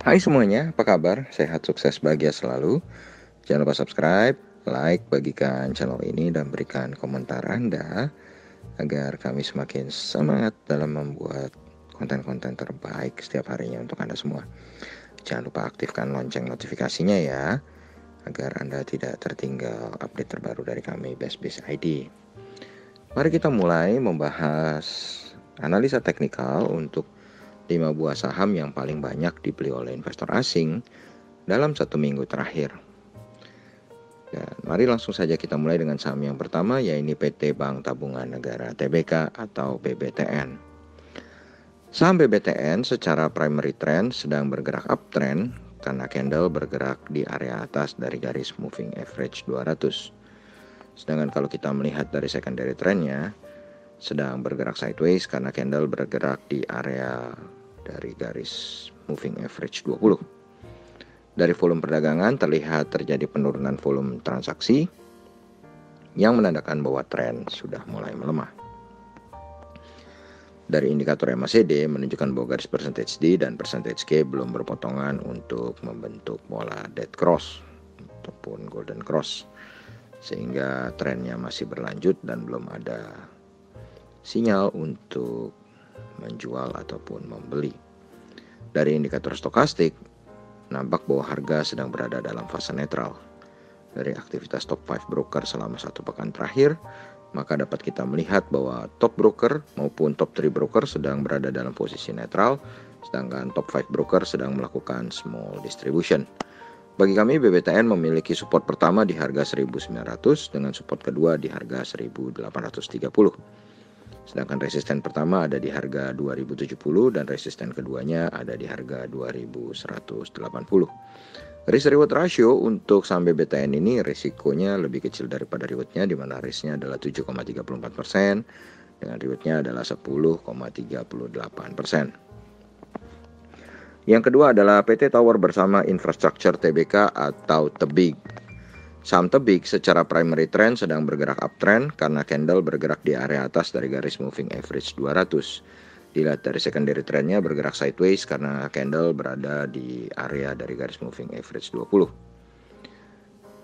Hai semuanya, apa kabar? Sehat, sukses, bahagia selalu. Jangan lupa subscribe, like, bagikan channel ini, dan berikan komentar Anda agar kami semakin semangat dalam membuat konten-konten terbaik setiap harinya untuk Anda semua. Jangan lupa aktifkan lonceng notifikasinya ya, agar Anda tidak tertinggal update terbaru dari kami, Best Biz ID. Mari kita mulai membahas analisa teknikal untuk 5 buah saham yang paling banyak dibeli oleh investor asing dalam 1 minggu terakhir. Dan mari langsung saja kita mulai dengan saham yang pertama, yaitu PT Bank Tabungan Negara Tbk atau BBTN. Saham BBTN secara primary trend sedang bergerak uptrend karena candle bergerak di area atas dari garis moving average 200. Sedangkan kalau kita melihat dari secondary trendnya sedang bergerak sideways karena candle bergerak di area dari garis moving average 20. Dari volume perdagangan terlihat terjadi penurunan volume transaksi yang menandakan bahwa tren sudah mulai melemah. Dari indikator MACD menunjukkan bahwa garis percentage D dan percentage K belum berpotongan untuk membentuk pola dead cross ataupun golden cross, sehingga trennya masih berlanjut dan belum ada sinyal untuk menjual ataupun membeli. Dari indikator stokastik nampak bahwa harga sedang berada dalam fase netral. Dari aktivitas top 5 broker selama 1 pekan terakhir, maka dapat kita melihat bahwa top broker maupun top 3 broker sedang berada dalam posisi netral, sedangkan top 5 broker sedang melakukan small distribution. Bagi kami, BBTN memiliki support pertama di harga 1.900 dengan support kedua di harga 1.830. Sedangkan resisten pertama ada di harga 2070 dan resisten keduanya ada di harga 2180. Risk reward ratio untuk saham BBTN ini risikonya lebih kecil daripada rewardnya, di mana risknya adalah 7,34% dengan rewardnya adalah 10,38%. Yang kedua adalah PT Tower bersama Infrastructure Tbk atau Tebig. Saham Tebig secara primary trend sedang bergerak uptrend karena candle bergerak di area atas dari garis moving average 200. Dilihat dari secondary trendnya bergerak sideways karena candle berada di area dari garis moving average 20.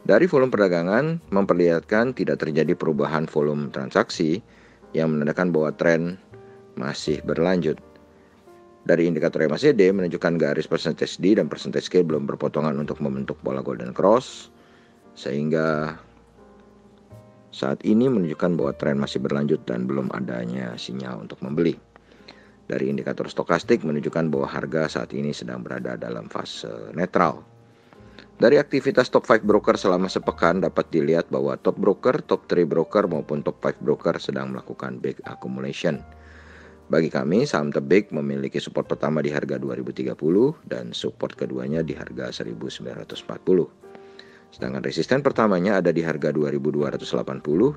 Dari volume perdagangan memperlihatkan tidak terjadi perubahan volume transaksi yang menandakan bahwa tren masih berlanjut. Dari indikator MACD menunjukkan garis percentage D dan percentage K belum berpotongan untuk membentuk pola golden cross, sehingga saat ini menunjukkan bahwa tren masih berlanjut dan belum adanya sinyal untuk membeli. Dari indikator stokastik menunjukkan bahwa harga saat ini sedang berada dalam fase netral. Dari aktivitas top 5 broker selama sepekan dapat dilihat bahwa top broker, top 3 broker maupun top 5 broker sedang melakukan big accumulation. Bagi kami, saham Tebig memiliki support pertama di harga 2030 dan support keduanya di harga 1940. Sedangkan resisten pertamanya ada di harga 2280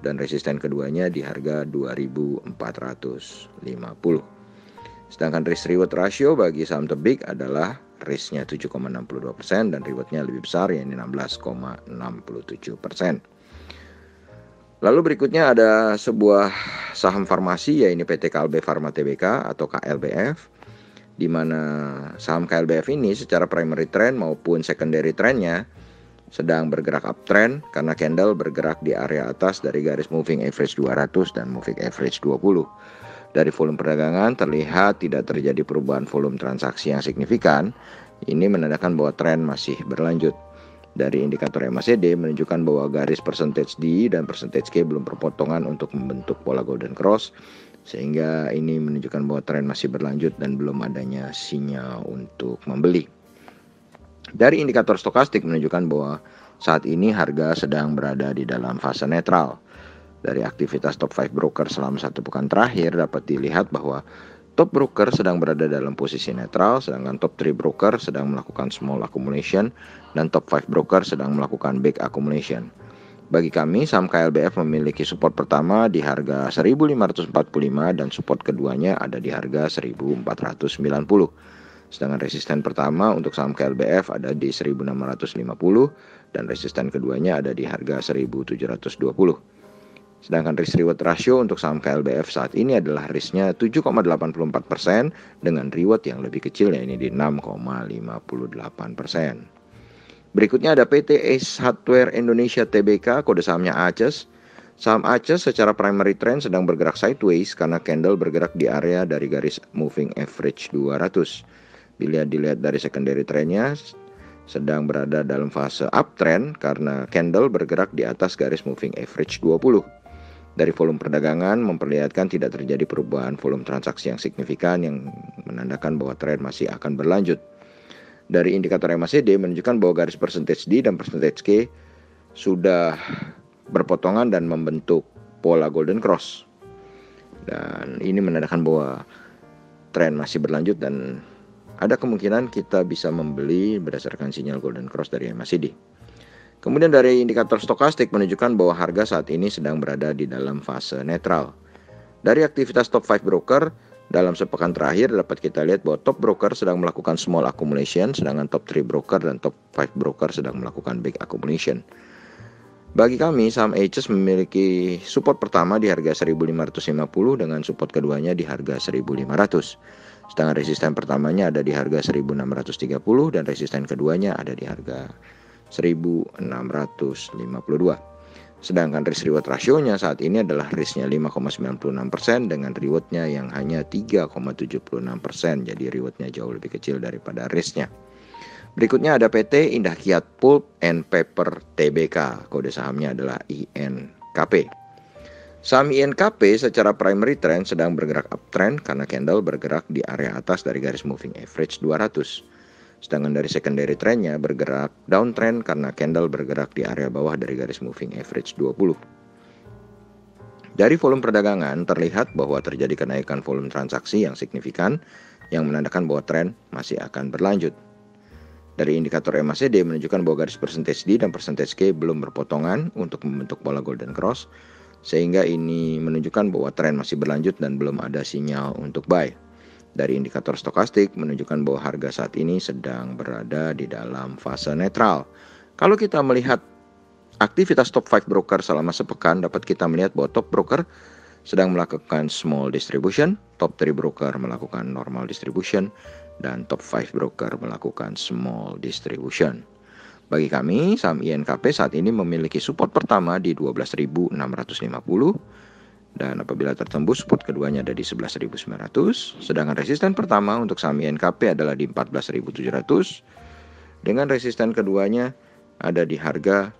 dan resisten keduanya di harga 2450. Sedangkan risk reward ratio bagi saham Tebig adalah risknya 7,62% dan rewardnya lebih besar, yaitu 16,67%. Lalu berikutnya ada sebuah saham farmasi, yaitu PT KLB Pharma Tbk atau KLBF, di mana saham KLBF ini secara primary trend maupun secondary trendnya sedang bergerak uptrend karena candle bergerak di area atas dari garis moving average 200 dan moving average 20. Dari volume perdagangan terlihat tidak terjadi perubahan volume transaksi yang signifikan. Ini menandakan bahwa tren masih berlanjut. Dari indikator MACD menunjukkan bahwa garis percentage D dan percentage K belum berpotongan untuk membentuk pola golden cross, sehingga ini menunjukkan bahwa tren masih berlanjut dan belum adanya sinyal untuk membeli. Dari indikator stokastik menunjukkan bahwa saat ini harga sedang berada di dalam fase netral. Dari aktivitas top 5 broker selama 1 pekan terakhir dapat dilihat bahwa top broker sedang berada dalam posisi netral, sedangkan top 3 broker sedang melakukan small accumulation dan top 5 broker sedang melakukan big accumulation. Bagi kami, saham KLBF memiliki support pertama di harga 1545 dan support keduanya ada di harga 1490. Sedangkan resisten pertama untuk saham KLBF ada di 1650 dan resisten keduanya ada di harga 1720. Sedangkan risk reward ratio untuk saham KLBF saat ini adalah risknya 7,84% dengan reward yang lebih kecil, ya ini di 6,58%. Berikutnya ada PT Ace Hardware Indonesia Tbk, kode sahamnya ACES. Saham ACES secara primary trend sedang bergerak sideways karena candle bergerak di area dari garis moving average 200. Bila dilihat dari secondary trendnya sedang berada dalam fase uptrend karena candle bergerak di atas garis moving average 20. Dari volume perdagangan memperlihatkan tidak terjadi perubahan volume transaksi yang signifikan yang menandakan bahwa tren masih akan berlanjut. Dari indikator MACD menunjukkan bahwa garis percentage D dan percentage K sudah berpotongan dan membentuk pola golden cross. Dan ini menandakan bahwa tren masih berlanjut dan ada kemungkinan kita bisa membeli berdasarkan sinyal golden cross dari MACD. Kemudian dari indikator stokastik menunjukkan bahwa harga saat ini sedang berada di dalam fase netral. Dari aktivitas top 5 broker dalam sepekan terakhir dapat kita lihat bahwa top broker sedang melakukan small accumulation, sedangkan top 3 broker dan top 5 broker sedang melakukan big accumulation. Bagi kami, saham ACES memiliki support pertama di harga 1.550 dengan support keduanya di harga 1.500. Sedangkan resisten pertamanya ada di harga 1.630 dan resisten keduanya ada di harga 1.652. Sedangkan risk reward rasionya saat ini adalah risknya 5,96% dengan rewardnya yang hanya 3,76%. Jadi rewardnya jauh lebih kecil daripada risknya. Berikutnya ada PT Indah Kiat Pulp and Paper Tbk, kode sahamnya adalah INKP. Saham INKP secara primary trend sedang bergerak uptrend karena candle bergerak di area atas dari garis moving average 200. Sedangkan dari secondary trendnya bergerak downtrend karena candle bergerak di area bawah dari garis moving average 20. Dari volume perdagangan terlihat bahwa terjadi kenaikan volume transaksi yang signifikan yang menandakan bahwa tren masih akan berlanjut. Dari indikator MACD menunjukkan bahwa garis percentage D dan percentage K belum berpotongan untuk membentuk pola golden cross, sehingga ini menunjukkan bahwa tren masih berlanjut dan belum ada sinyal untuk buy. Dari indikator stokastik menunjukkan bahwa harga saat ini sedang berada di dalam fase netral. Kalau kita melihat aktivitas top 5 broker selama sepekan, dapat kita melihat bahwa top broker sedang melakukan small distribution, top 3 broker melakukan normal distribution, dan top 5 broker melakukan small distribution. Bagi kami, saham INKP saat ini memiliki support pertama di 12.650. Dan apabila tertembus, support keduanya ada di 11.900. Sedangkan resisten pertama untuk saham INKP adalah di 14.700. Dengan resisten keduanya ada di harga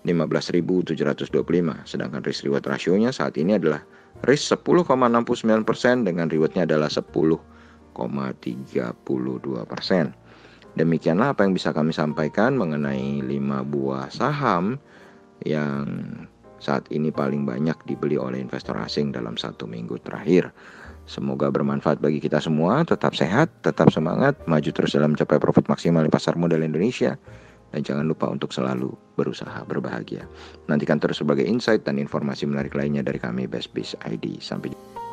15.725. Sedangkan risk reward rasionya saat ini adalah risk 10,69% dengan rewardnya adalah 10,32%. Demikianlah apa yang bisa kami sampaikan mengenai 5 buah saham yang saat ini paling banyak dibeli oleh investor asing dalam 1 minggu terakhir. Semoga bermanfaat bagi kita semua. Tetap sehat, tetap semangat, maju terus dalam mencapai profit maksimal di pasar modal Indonesia. Dan jangan lupa untuk selalu berusaha berbahagia. Nantikan terus sebagai insight dan informasi menarik lainnya dari kami Best Biz ID. Sampai jumpa.